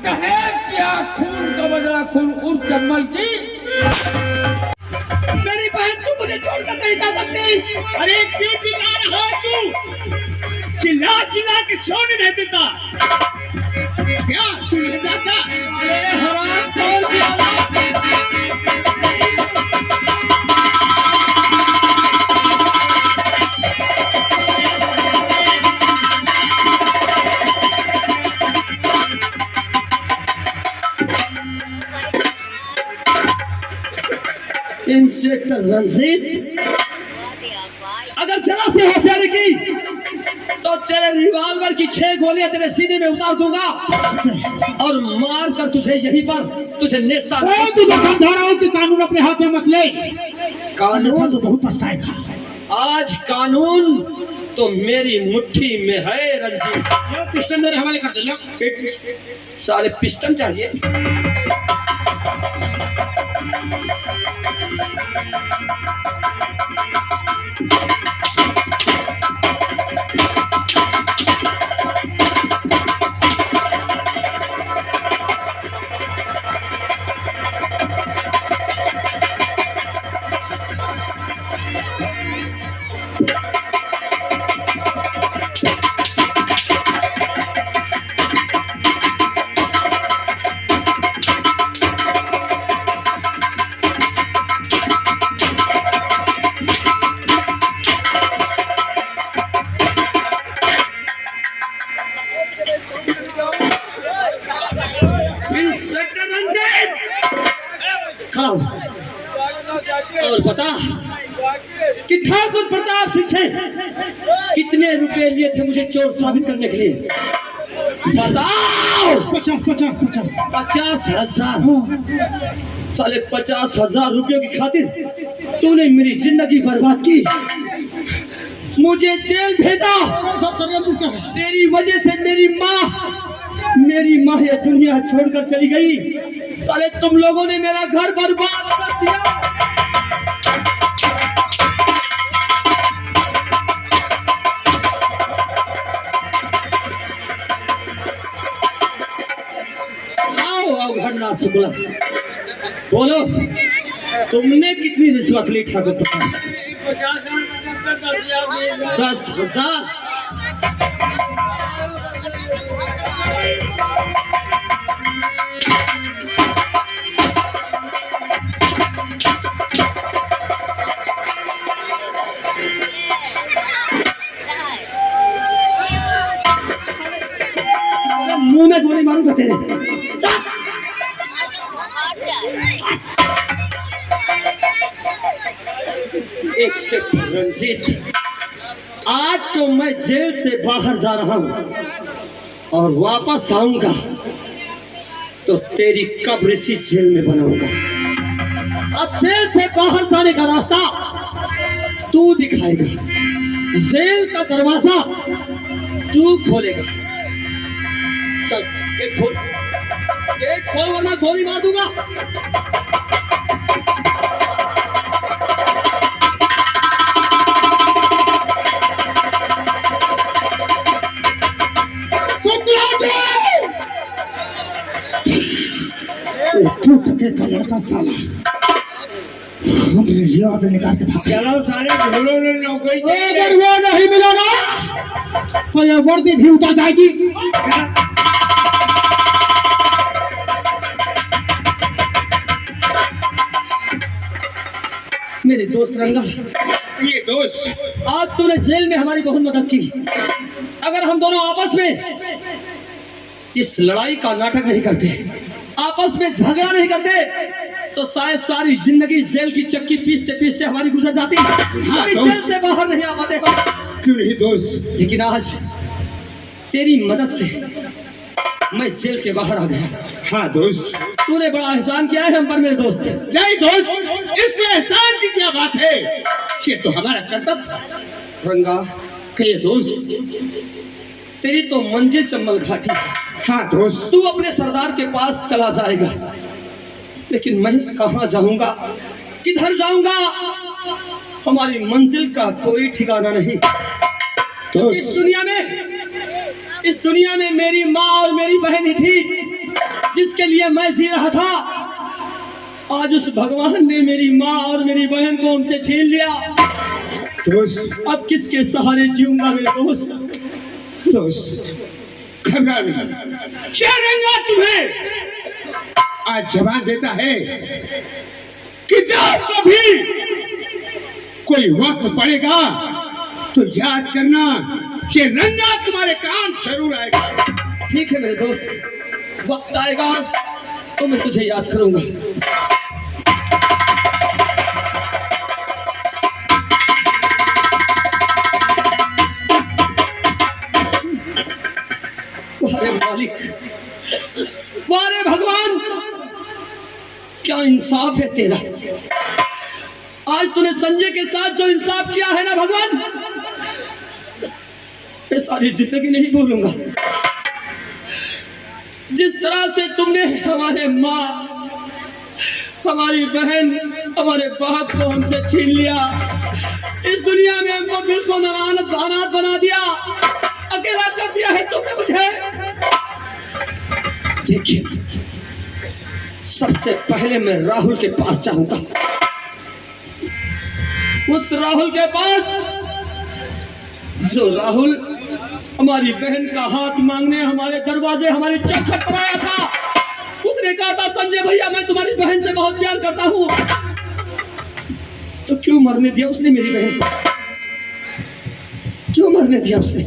कहे क्या खून का बदला खून उर्फ जम्मल की। मेरी बहन तू मुझे छोड़कर नहीं जा सकती। अरे क्यों चिल्ला रहा है तू? चिल्ला चिल्ला के सोने नहीं देता क्या तू नहीं चाहता? अरे हराम खोर की औलाद। इंस्पेक्टर रंजीत, अगर जरा से होशियारी की तो तेरे रिवॉल्वर की 6 गोलियां तेरे सीने में उतार दूंगा और मार कर तुझे यहीं पर तुझे नेस्ता। तू समझा रहा हूँ कि कानून अपने हाथ में मत ले। कानून तो बहुत पछताएगा। आज कानून तो मेरी मुट्ठी में है रंजीत। पिस्टल मेरे हवाले कर दे। सारे पिस्टल चाहिए। और बता कि ठाकुर प्रताप सिंह से कितने रुपए लिए थे मुझे चोर साबित करने के लिए? बताओ। 50,000। साले 50,000 रुपयों की खातिर तूने मेरी जिंदगी बर्बाद की, मुझे जेल भेजा। तेरी वजह से मेरी माँ ये दुनिया छोड़कर चली गई। साले तुम लोगों ने मेरा घर बर्बाद कर दिया। आओ घटना शुक्ला, बोलो तुमने कितनी रिश्वत ली ठाकुर प्रताप? 10,000। मुंह में गोली मारूंगा तेरे। एक सेकंड रंजीत, आज तो मैं जेल से बाहर जा रहा हूं और वापस आऊंगा तो तेरी कब्र इसी जेल में बनाऊंगा। अब जेल से बाहर जाने का रास्ता तू दिखाएगा, जेल का दरवाजा तू खोलेगा। चल गेट खोल वरना गोली मार दूंगा। का लड़का साला याद निकाल के भाग। चलो सारे ढोलों ने नौकरी। अगर वो नहीं मिला ना तो ये वर्दी भी उतर जाएगी। मेरे दोस्त रंगा, ये दोस्त, आज तूने जेल में हमारी बहुत मदद की। अगर हम दोनों आपस में इस लड़ाई का नाटक नहीं करते, आपस में झगड़ा नहीं करते, तो शायद सारी जिंदगी जेल की चक्की पीसते पीसते हमारी गुजर जाती। हम जेल से बाहर नहीं आ पाते। क्यों नहीं दोस्त? लेकिन आज तेरी मदद से मैं जेल के बाहर आ गया। हाँ दोस्त, तूने बड़ा एहसान किया है हम पर मेरे दोस्त। नहीं दोस्त, इसमें एहसान की क्या बात है? ये तो हमारा कर्तव्य था। रंगा कहिए दोस्त। तेरी तो मंजिल चंबल घाटी। हाँ दोस्त, तू अपने सरदार के पास चला जाएगा, लेकिन मैं कहाँ जाऊंगा, किधर जाऊंगा? हमारी मंजिल का कोई ठिकाना नहीं। इस दुनिया में मेरी माँ और मेरी बहन ही थी। जिसके लिए मैं जी रहा था, आज उस भगवान ने मेरी माँ और मेरी बहन को हमसे छीन लिया। दोस्त अब किसके सहारे जीऊंगा मेरे दोस्त? दोस्त घबरा नहीं। क्या रंगा तुम्हें? आज जवाब देता है कि जब कभी कोई वक्त पड़ेगा तो याद करना ये रंगा तुम्हारे काम जरूर आएगा। ठीक है मेरे दोस्त, वक्त आएगा तो मैं तुझे याद करूंगा। वारे मालिक, वारे भगवान, क्या इंसाफ है तेरा। आज तूने संजय के साथ जो इंसाफ किया है ना भगवान, ये सारी जिंदगी नहीं भूलूंगा। जिस तरह से तुमने हमारे माँ, हमारी बहन, हमारे बाप को हमसे छीन लिया, इस दुनिया में हमको बिल्कुल अनाथ बना दिया, अकेला कर दिया है तुमने मुझे। देखिए, सबसे पहले मैं राहुल के पास जाऊंगा। उस राहुल के पास जो राहुल हमारी बहन का हाथ मांगने हमारे दरवाजे, हमारी चौखट पर आया था। उसने कहा था, संजय भैया मैं तुम्हारी बहन से बहुत प्यार करता हूं। तो क्यों मरने दिया उसने मेरी बहन को? क्यों मरने दिया उसने?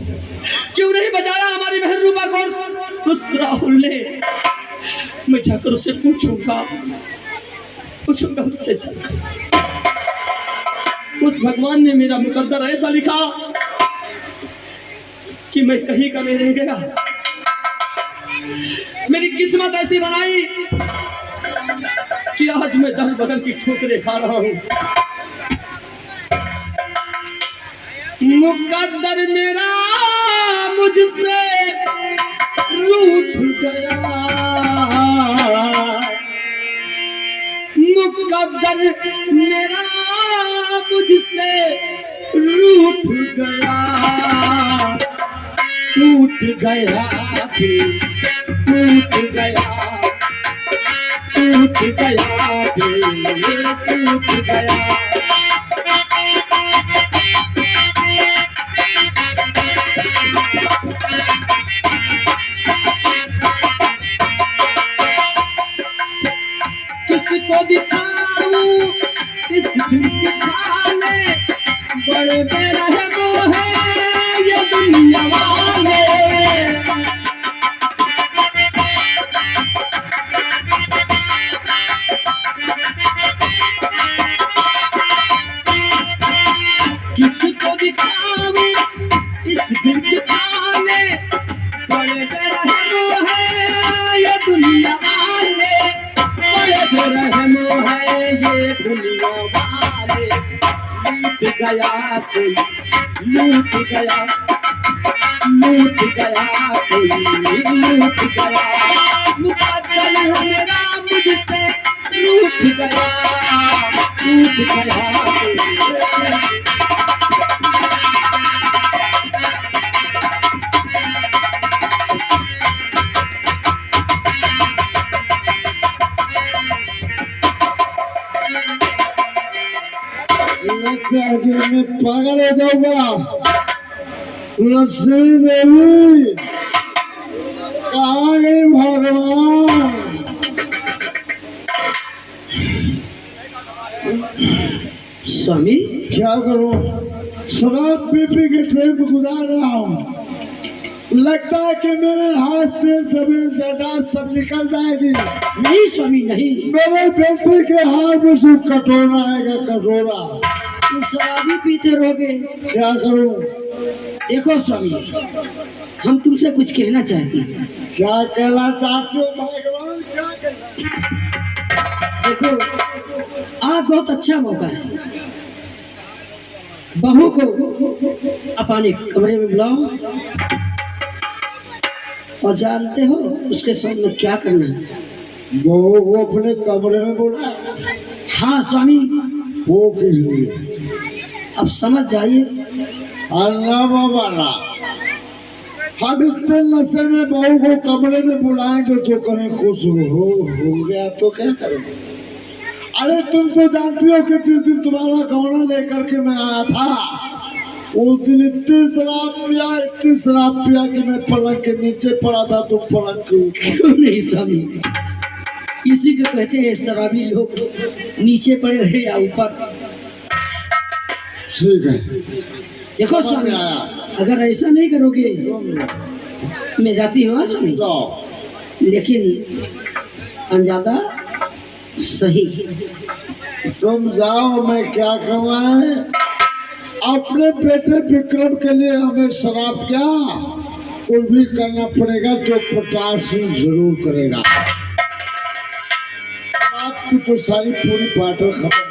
क्यों नहीं बचाया हमारी बहन रूपा को? उस राहुल ने, मैं जाकर उससे पूछूंगा उससे जाकर। उस भगवान ने मेरा मुकद्दर ऐसा लिखा कि मैं कहीं का नहीं रह गया। मेरी किस्मत ऐसी बनाई कि आज मैं दर बदल की ठोकरें खा रहा हूं। मुकद्दर मेरा मुझसे रूठ गया, मुकद्दर मेरा मुझसे रूठ गया, टूट गया दिल, टूट गया, टूट गया दिल, टूट गया। किसको दिखाऊं इस दिल के खाले, बड़े बेरहम है ये दुनिया वाले। किसको दिखाऊं इस दिल के खाले, बड़े बेरहम है ये दुनिया वाले, बड़े बेरहम है ये दुनिया वाले। लूट गया कोई, लूट गया, लूट गया कोई, लूट गया। मुकद्दर मेरा मुझसे रूठ गया, टूट गया कोई। लगता है कि मैं पागल हो जाऊंगा। लक्ष्मी देवी कहाँ गई भगवान? स्वामी क्या करूं? शराब पी पी के ट्रेन गुजार रहा हूँ। लगता है कि मेरे हाथ से सभी सजा सब निकल जाएगी। नहीं स्वामी नहीं, मेरे बेटे के हाथ में सिर्फ कटोरा आएगा, कटोरा। तुम शराबी पीते रहोगे। क्या करूं? देखो स्वामी, हम तुमसे कुछ कहना चाहते हैं। क्या कहना चाहते हो भगवान? क्या कहना? देखो, आज बहुत अच्छा मौका है। बहू को अपने कमरे में बुलाओ और जानते हो उसके साथ में क्या करना है? बहू को अपने कमरे में बोला? हाँ स्वामी। वो किस लिए? अब समझ जाइए। अल्लाह वाला हम इतने नशे में बहू को कमरे में बुलाएंगे तो करें कुछ हो गया तो क्या करेंगे। अरे तुम तो जानती हो कि जिस दिन तुम्हारा गौना लेकर के मैं आया था उस दिन इतनी शराब पिया कि मैं पलंग के नीचे पड़ा था, तुम पलंग के ऊपर। क्यों नहीं स्वामी, इसी को कहते हैं शराबी लोग नीचे पड़े रहे या ऊपर। ठीक है, देखो स्वामी, आया अगर ऐसा नहीं करोगे मैं जाती हूँ स्वामी, जाओ। लेकिन अंजादा सही। तुम जाओ, मैं क्या करवाए अपने बेटे विक्रम के लिए हमें शराब क्या कुछ भी करना पड़ेगा जो पोटासी जरूर करेगा। शराब की तो सारी पूरी बाटल खत्म।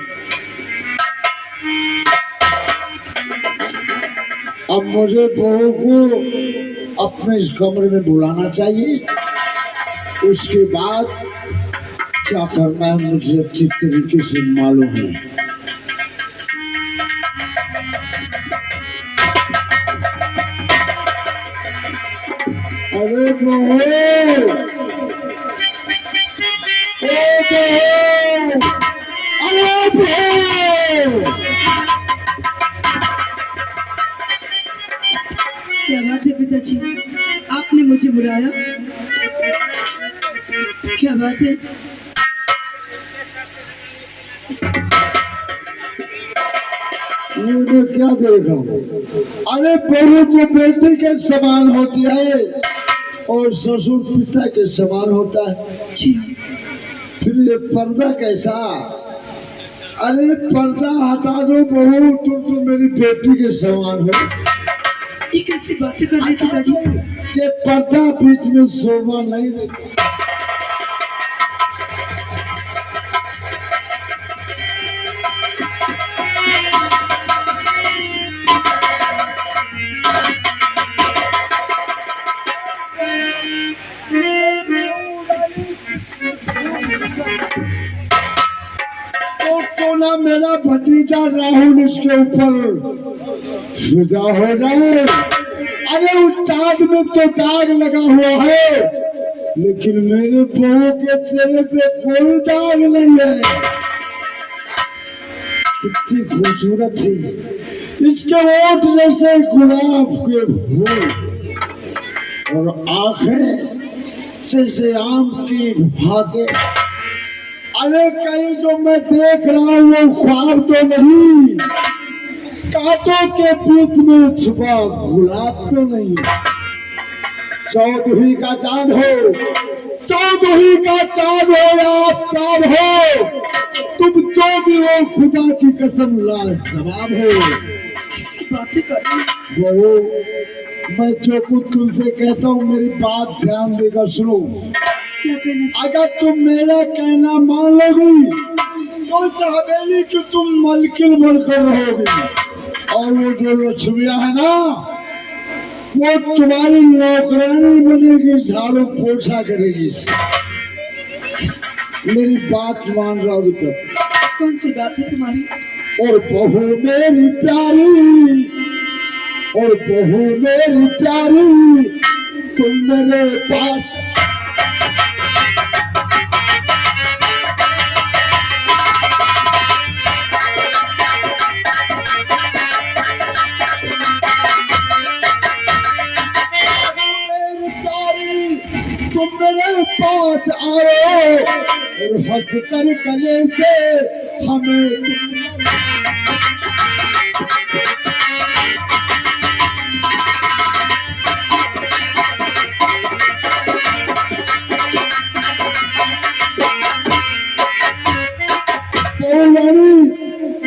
अब मुझे बहू को अपने इस कमरे में बुलाना चाहिए, उसके बाद क्या करना है मुझे अच्छी तरीके से मालूम है। अरे बहू, अरे बहू, क्या बात है पिताजी, आपने मुझे बुलाया? क्या बात है? मैं क्या देख रहा हूँ? अरे बहू तो बेटी के समान होती है और ससुर पिता के समान होता है। जी हाँ। फिर ये पर्दा कैसा? अरे पर्दा हटा दो बहू, तुम तो मेरी बेटी के समान हो। ये कैसी बातें कर रहे पिताजी? ये पर्दा बीच में शोभा नहीं देता। तो ना मेरा भतीजा राहुल इसके ऊपर फिदा हो जाए। अरे उस चाँद में तो दाग लगा हुआ है, लेकिन मेरे बहू के चेहरे पे कोई दाग नहीं है। कितनी खूबसूरत थी, इसके होठ जैसे गुलाब के फूल और आंखें जैसे आम की भागे। अरे कहीं जो मैं देख रहा हूँ वो ख्वाब तो नहीं, कांटों के बीच में छुपा गुलाब तो नहीं। चौदहवीं का चांद हो, चौदहवीं का चांद हो या चांद हो, तुम जो भी हो खुदा की कसम लाजवाब हो। कैसी बातें कर रहे हैं? बहू, मैं जो कुछ तुमसे कहता हूँ मेरी बात ध्यान देकर सुनो। क्या कहना? अगर तुम मेरा कहना मान लोगी तो इस हवेली की तुम मलकिन बनकर रहोगी और वो जो लक्ष्मिया है ना वो तुम्हारी नौकरानी बनेगी, झाड़ू पोछा करेगी। मेरी बात मान रहोगी तो। कौन सी बात है तुम्हारी? और बहू मेरी प्यारी, और बहू मेरी प्यारी, तुम मेरे पास तुम मेरे पास आओ और हंस कर गले से हमें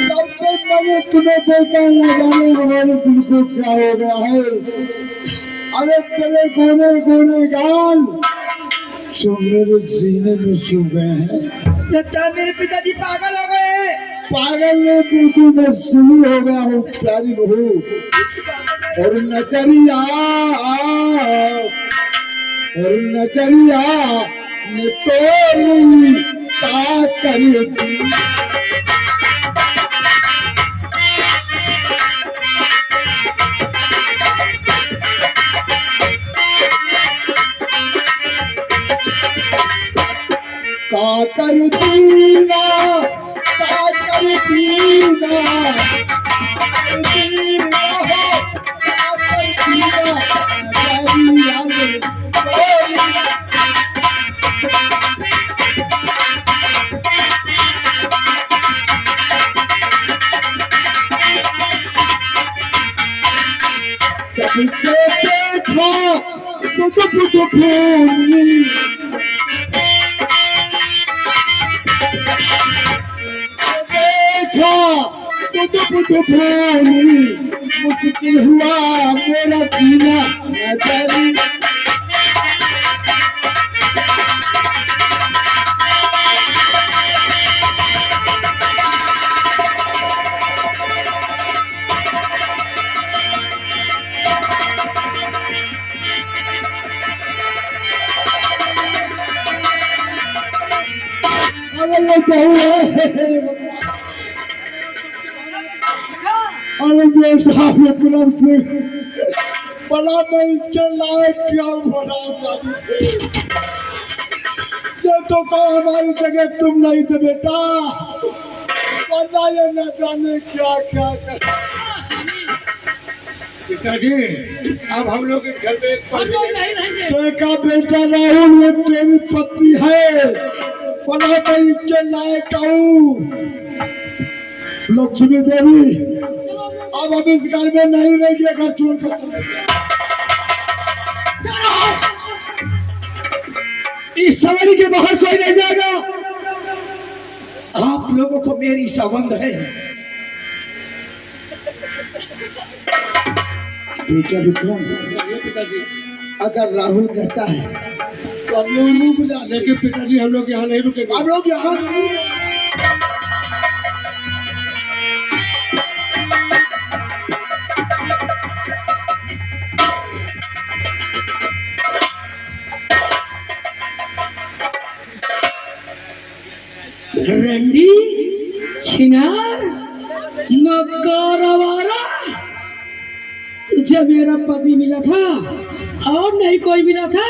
सबसे मैंने तुम्हें देखा न जाने हमारे दिल को क्या हो गया है। अरे तेरे गोरे गोरे गाल जो मेरे सीने में सो गए हैं। लगता है मेरे पिताजी पागल हो गए हैं। पागल ने बिल्कुल मैं सुनी हो गया हूँ प्यारी बहू। और नजरिया, और नजरिया ने तोरी का करी। काकर दीना काकर दीना दीना हो काकर दीना दरिया में कोई जब से देखा सुध बुध भूमि देखा सुध बुध भूमि मुश्किल हुआ मेरा जीना नजरी विक्रम सिंह बड़ा मैं इसके लायक क्या बना दादी ये तो कहो हमारी जगह तुम नहीं थे बेटा वरना ये न जाने क्या क्या कर पिताजी अब हम लोग के घर में एक पल भी नहीं रहेंगे। देखा बेटा राहुल ये तेरी पत्नी है बड़ा मैं इसके लायक हूँ लक्ष्मी देवी अब हम इस घर में नहीं रहेंगे घर छोड़कर इस सवारी के बाहर कोई नहीं जाएगा। आप लोगों को मेरी सौगंध है। बेटा विक्रम पिताजी अगर राहुल कहता है तो हम लोग मुंह बुझा लेकिन पिताजी हम लोग यहाँ नहीं रुकेंगे। हम लोग यहाँ रंडी छिनार मक्कारवारा तुझे मेरा पति मिला था और नहीं कोई मिला था।